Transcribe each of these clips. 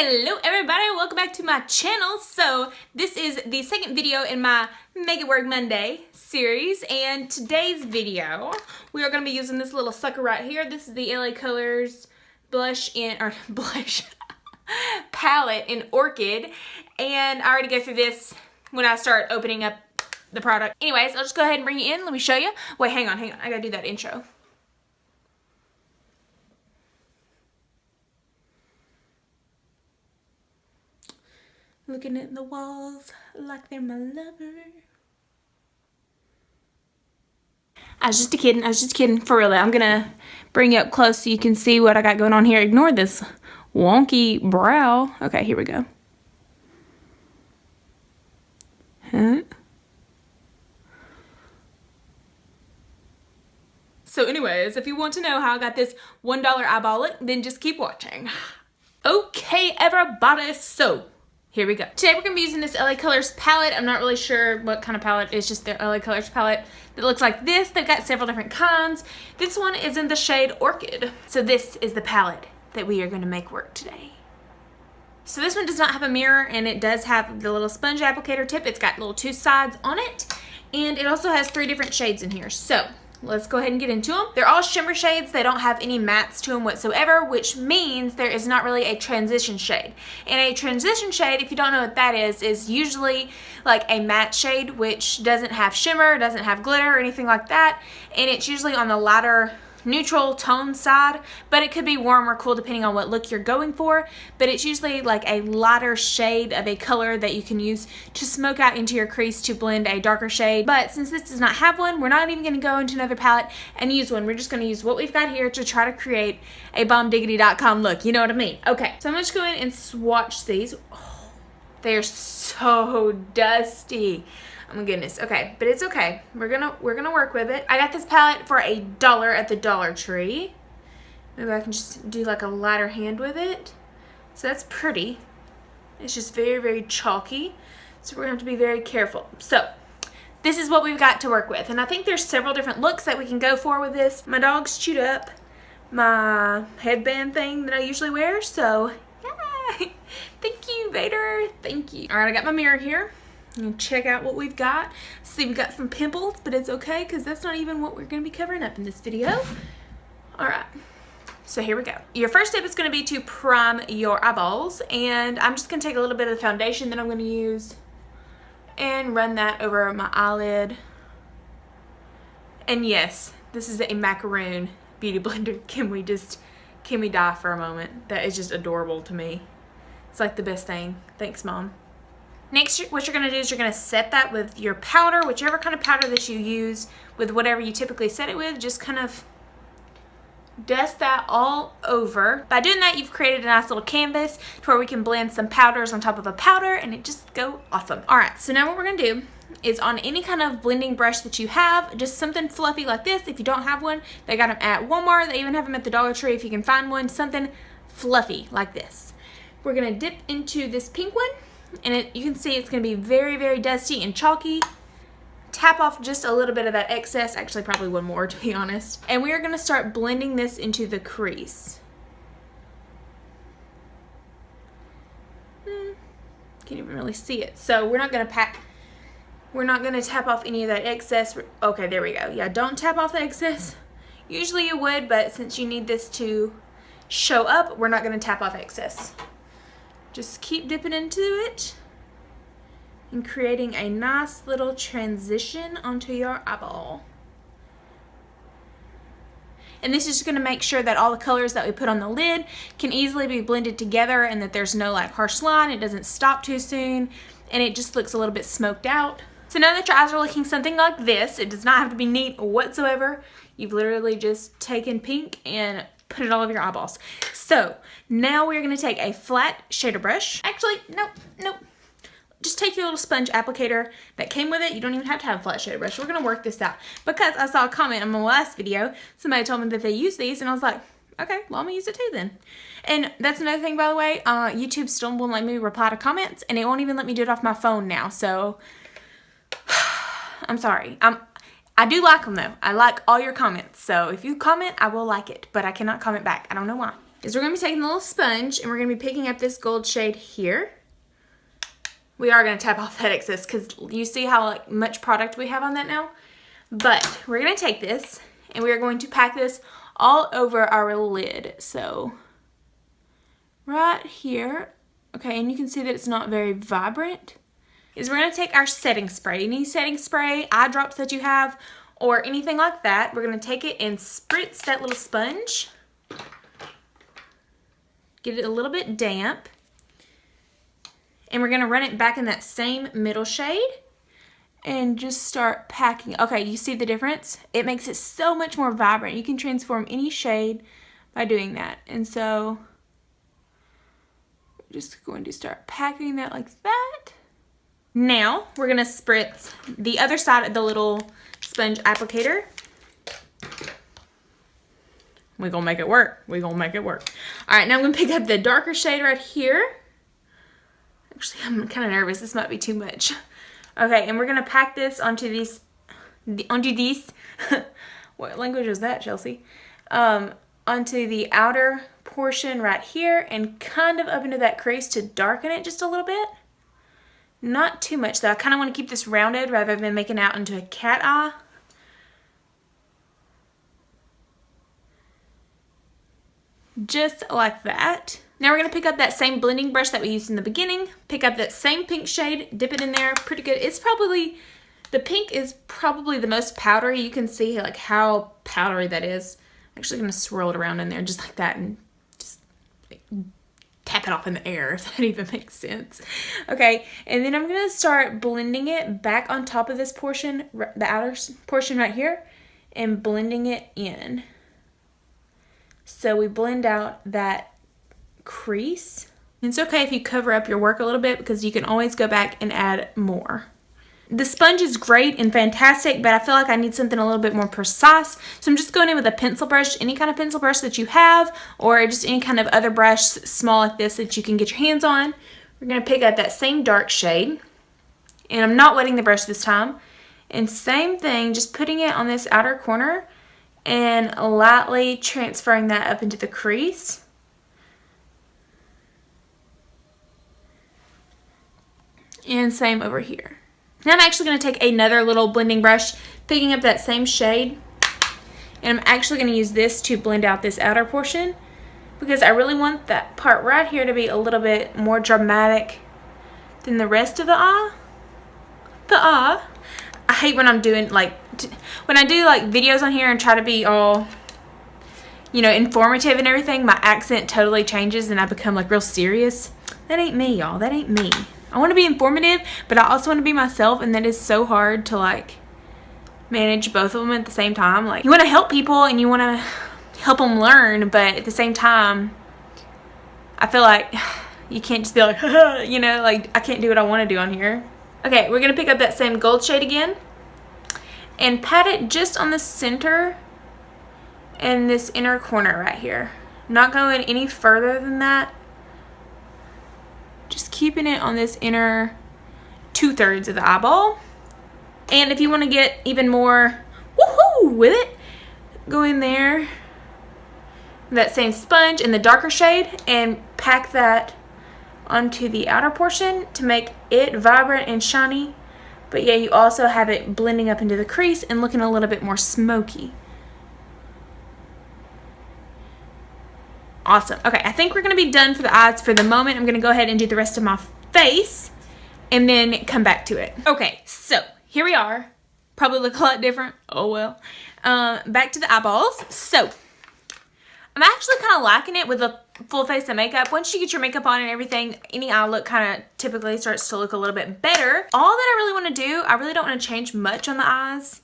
Hello everybody, welcome back to my channel. So this is the second video in my Make It Work Monday series, and today's video we are going to be using this little sucker right here. This is the LA Colors blush palette in Orchid, and I already go through this when I start opening up the product. Anyways, I'll just go ahead and bring you in. Let me show you. Wait, hang on, I gotta do that intro. Looking at the walls like they're my lover. I was just kidding, for real. I'm gonna bring you up close so you can see what I got going on here. Ignore this wonky brow. Okay, here we go. Huh? So anyways, if you want to know how I got this $1 eyeball look, then just keep watching. Okay, everybody, so here we go. Today we're going to be using this LA Colors palette. I'm not really sure what kind of palette. It's just their LA Colors palette that looks like this. They've got several different kinds. This one is in the shade Orchid. So this is the palette that we are going to make work today. So this one does not have a mirror, and it does have the little sponge applicator tip. It's got little two sides on it, and it also has 3 different shades in here. So let's go ahead and get into them. They're all shimmer shades. They don't have any mattes to them whatsoever, which means there is not really a transition shade. And a transition shade, if you don't know what that is usually like a matte shade, which doesn't have shimmer, doesn't have glitter or anything like that. And it's usually on the lighter neutral tone side, but it could be warm or cool depending on what look you're going for. But it's usually like a lighter shade of a color that you can use to smoke out into your crease to blend a darker shade. But since this does not have one, we're not even going to go into another palette and use one. We're just going to use what we've got here to try to create a bombdiggity.com look. You know what I mean? Okay, so I'm just going and swatch these. Oh, they're so dusty. Oh my goodness. Okay, but it's okay. We're gonna work with it. I got this palette for $1 at the Dollar Tree. Maybe I can just do like a lighter hand with it. So that's pretty. It's just very, very chalky. So we're gonna have to be very careful. So this is what we've got to work with. And I think there's several different looks that we can go for with this. My dog's chewed up my headband thing that I usually wear. So yeah. Thank you, Vader. Thank you. All right, I got my mirror here. And check out what we've got. See, we got some pimples, but it's okay because that's not even what we're going to be covering up in this video. Alright, so here we go. Your first step is going to be to prime your eyeballs, and I'm just going to take a little bit of the foundation that I'm going to use and run that over my eyelid. And yes, this is a macaroon beauty blender. Can we die for a moment? That is just adorable to me. It's like the best thing. Thanks, Mom. Next, what you're going to do is you're going to set that with your powder, whichever kind of powder that you use with whatever you typically set it with. Just kind of dust that all over. By doing that, you've created a nice little canvas to where we can blend some powders on top of a powder, and it just go awesome. All right, so now what we're going to do is on any kind of blending brush that you have, just something fluffy like this. If you don't have one, they got them at Walmart. They even have them at the Dollar Tree if you can find one. Something fluffy like this. We're going to dip into this pink one. And you can see it's going to be very, very dusty and chalky. Tap off just a little bit of that excess. Actually, probably one more, to be honest. And we are going to start blending this into the crease. Can't even really see it. So we're not going to tap off any of that excess. Okay, there we go. Yeah, don't tap off the excess. Usually you would, but since you need this to show up, we're not going to tap off excess. Just keep dipping into it and creating a nice little transition onto your eyeball. And this is just going to make sure that all the colors that we put on the lid can easily be blended together and that there's no like harsh line, it doesn't stop too soon, and it just looks a little bit smoked out. So now that your eyes are looking something like this, it does not have to be neat whatsoever. You've literally just taken pink and put it all over your eyeballs. So now we're going to take a flat shader brush. Actually, nope. Just take your little sponge applicator that came with it. You don't even have to have a flat shader brush. We're going to work this out because I saw a comment on my last video. Somebody told me that they use these, and I was like, okay, well, I'm going to use it too then. And that's another thing, by the way. YouTube still won't let me reply to comments, and it won't even let me do it off my phone now. So I'm sorry. I do like them though. I like all your comments. So if you comment, I will like it, but I cannot comment back. I don't know why. is we're going to be taking a little sponge and we're going to be picking up this gold shade here. We are going to tap off that excess because you see how like much product we have on that now. But we're going to take this and we are going to pack this all over our lid. So right here, okay, and you can see that it's not very vibrant, is we're going to take our setting spray. Any setting spray, eye drops that you have, or anything like that, we're going to take it and spritz that little sponge. Get it a little bit damp. And we're going to run it back in that same middle shade and just start packing. Okay, you see the difference? It makes it so much more vibrant. You can transform any shade by doing that. And so we're just going to start packing that like that. Now we're going to spritz the other side of the little sponge applicator. We're going to make it work. We're going to make it work. All right, now I'm going to pick up the darker shade right here. Actually, I'm kind of nervous. This might be too much. Okay, and we're going to pack this onto these, what language is that, Chelsea? Onto the outer portion right here and kind of up into that crease to darken it just a little bit. Not too much though. I kind of want to keep this rounded rather than making it out into a cat eye. Just like that. Now we're going to pick up that same blending brush that we used in the beginning. Pick up that same pink shade, dip it in there, pretty good. It's probably, the pink is probably the most powdery. You can see like how powdery that is. I'm actually going to swirl it around in there just like that and just like, tap it off in the air, if that even makes sense. Okay, and then I'm going to start blending it back on top of this portion, the outer portion right here, and blending it in. So we blend out that crease. It's okay if you cover up your work a little bit because you can always go back and add more. The sponge is great and fantastic, but I feel like I need something a little bit more precise. So I'm just going in with a pencil brush, any kind of pencil brush that you have, or just any kind of other brush small like this that you can get your hands on. We're going to pick up that same dark shade, and I'm not wetting the brush this time. And same thing, just putting it on this outer corner and lightly transferring that up into the crease. And same over here. Now I'm actually going to take another little blending brush, picking up that same shade, and I'm actually going to use this to blend out this outer portion because I really want that part right here to be a little bit more dramatic than the rest of the eye. I hate when I'm doing like, when I do like videos on here and try to be all, you know, informative and everything, my accent totally changes and I become like real serious. That ain't me, y'all. That ain't me. I want to be informative, but I also want to be myself, and that is so hard to like manage both of them at the same time. Like, you want to help people and you want to help them learn, but at the same time, I feel like you can't just be like, you know, like I can't do what I want to do on here. Okay, we're going to pick up that same gold shade again and pat it just on the center and this inner corner right here. Not going any further than that. Just keeping it on this inner 2/3 of the eyeball. And if you want to get even more woohoo with it, go in there, that same sponge in the darker shade, and pack that onto the outer portion to make it vibrant and shiny. But yeah, you also have it blending up into the crease and looking a little bit more smoky. Awesome. Okay, I think we're going to be done for the eyes for the moment. I'm going to go ahead and do the rest of my face and then come back to it. Okay, so here we are. Probably look a lot different. Oh well. Back to the eyeballs. So I'm actually kind of liking it with a full face of makeup. Once you get your makeup on and everything, any eye look kind of typically starts to look a little bit better. All that I really want to do, I really don't want to change much on the eyes.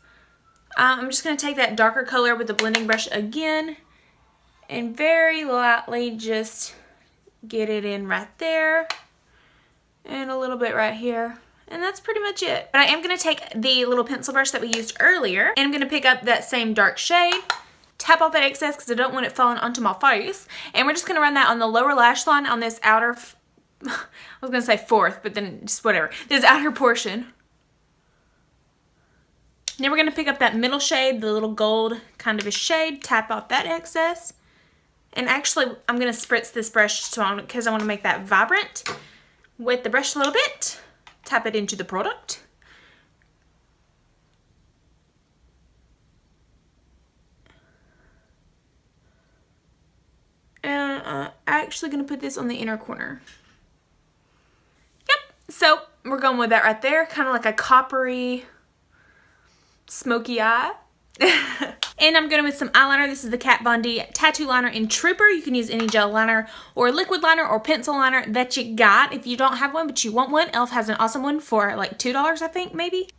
I'm just going to take that darker color with the blending brush again and very lightly just get it in right there and a little bit right here. And that's pretty much it. But I am going to take the little pencil brush that we used earlier and I'm going to pick up that same dark shade, tap off that excess because I don't want it falling onto my face. And we're just going to run that on the lower lash line on this outer, I was going to say fourth, but then just whatever, this outer portion. Then we're going to pick up that middle shade, the little gold kind of a shade, tap off that excess. And actually, I'm going to spritz this brush because I want to make that vibrant. Wet the brush a little bit. Tap it into the product. And I'm actually going to put this on the inner corner. Yep, so we're going with that right there. Kind of like a coppery, smoky eye. And I'm going with some eyeliner. This is the Kat Von D Tattoo Liner in Trooper. You can use any gel liner or liquid liner or pencil liner that you got. If you don't have one but you want one, e.l.f. has an awesome one for like $2, I think, maybe.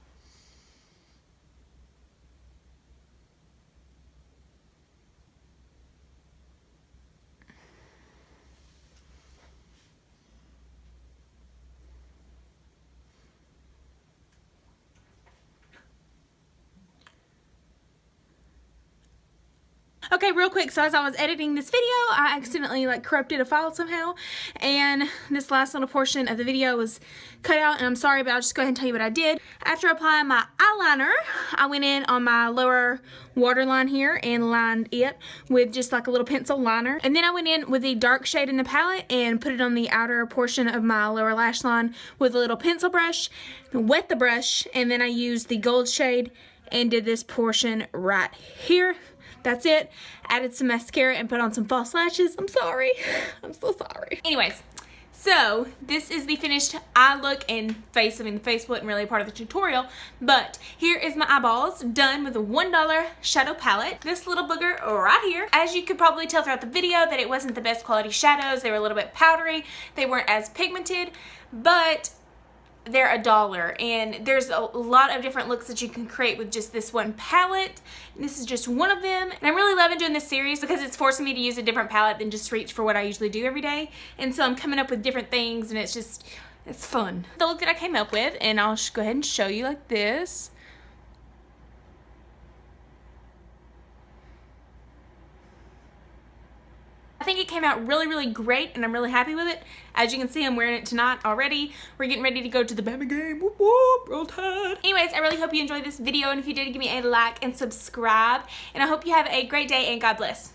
Okay, real quick, so as I was editing this video, I accidentally like corrupted a file somehow, and this last little portion of the video was cut out, and I'm sorry, but I'll just go ahead and tell you what I did. After applying my eyeliner, I went in on my lower waterline here and lined it with just like a little pencil liner, and then I went in with the dark shade in the palette and put it on the outer portion of my lower lash line with a little pencil brush, wet the brush, and then I used the gold shade and did this portion right here. That's it. Added some mascara and put on some false lashes. I'm sorry. I'm so sorry. Anyways, so this is the finished eye look and face. I mean, the face wasn't really a part of the tutorial, but here is my eyeballs done with a $1 shadow palette. This little booger right here. As you could probably tell throughout the video that it wasn't the best quality shadows. They were a little bit powdery. They weren't as pigmented, but they're $1, and there's a lot of different looks that you can create with just this one palette. And this is just one of them, and I'm really loving doing this series because it's forcing me to use a different palette than just reach for what I usually do every day. And so I'm coming up with different things, and it's fun. The look that I came up with, and I'll go ahead and show you like this. I think it came out really, really great, and I'm really happy with it. As you can see, I'm wearing it tonight already. We're getting ready to go to the baby game. Whoop, whoop, roll tide. Anyways, I really hope you enjoyed this video, and if you did, give me a like and subscribe. And I hope you have a great day, and God bless.